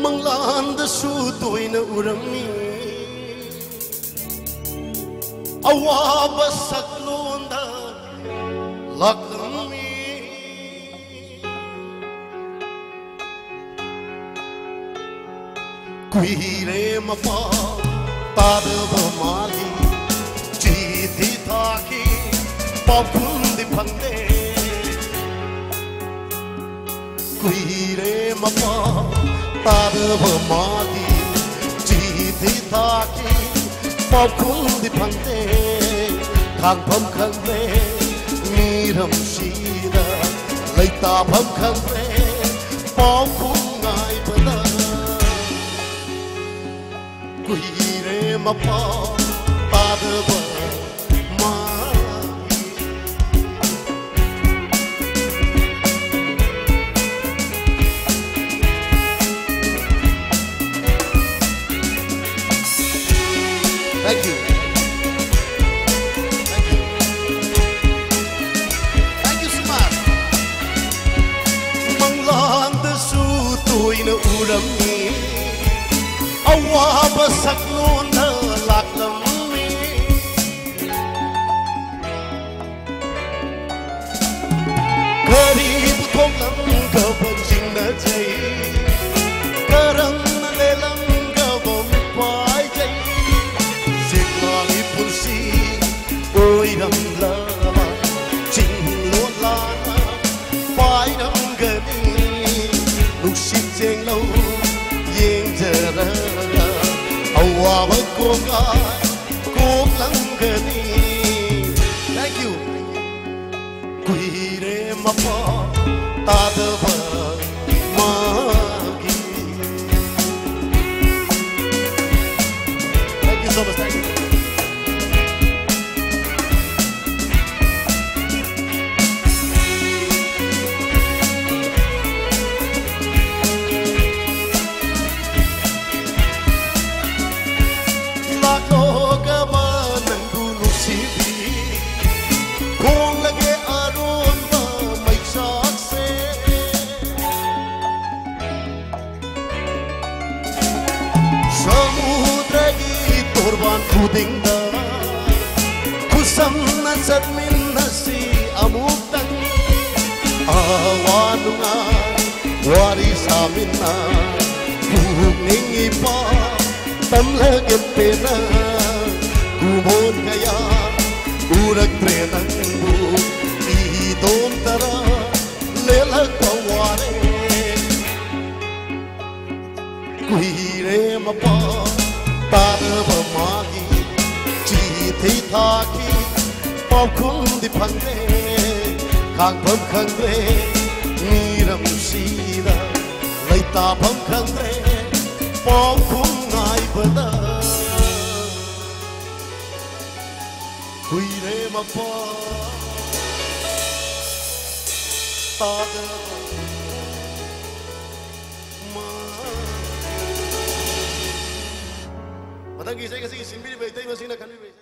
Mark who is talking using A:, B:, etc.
A: ꯃꯪꯂꯥꯟꯗꯁꯨ ꯇꯣꯏꯅ ꯎꯔꯝꯃꯤ ꯑꯋꯥꯕ ꯁꯛꯂꯣꯟꯗ ꯂꯥꯛꯂꯝꯃꯤ ꯀꯨꯏꯔꯦ ꯃꯄꯥ ꯇꯥꯗꯕ ꯃꯥꯜꯂꯤ ꯆꯤꯊꯤ ꯊꯥꯈꯤ ꯄꯥꯎꯈꯨꯝꯗꯤ ꯐꯪꯗꯦ ꯀꯨꯏꯔꯦ ꯃꯄꯥ ꯇꯥꯗꯕ ꯃꯥꯜꯂꯤ ꯆꯤꯊꯤ ꯊꯥꯈꯤ ꯄꯥꯎꯈꯨꯝꯗꯤ ꯐꯪꯗꯦ ꯈꯥꯡꯐꯝ ꯈꯪꯗ꯭ꯔꯦ ꯃꯤꯔꯝꯁꯤꯗ ꯂꯩꯇꯥꯐꯝ ꯈꯪꯗ꯭ꯔꯦ ꯄꯥꯎꯈꯨꯝ ꯉꯥꯏꯕꯗ ꯀꯨꯏꯔꯦ ꯃꯄꯥ ꯇꯥꯗꯕ Thank you. Thank you. Thank you so much. Manglandasu toina urammi awaba saklona laklammi Garib thonglam ka banjingna jai karam lelam ka bom pai jai Siklani pulsi oi ram lama ching lo lana pai ram gani nuksip cheng lo yeng jara awa ko ga ko lang gani thank you kuire mapa tadava magi thank you so much thank you Turban pudingda kusamna sadminnasi amutang awanunga wari saminna kuningi pa tamlagin pena kumon kaya urak trenang bu idom tara lelag paware kuire mapa Tadaba magi chithi thaki pawkhumdi phangde khangpham khangre miram sida leitapam khangre pawkhum ngaibada kuire mapa tadaba Matang gisay kasi simbili ba ito yung masina kanwi ba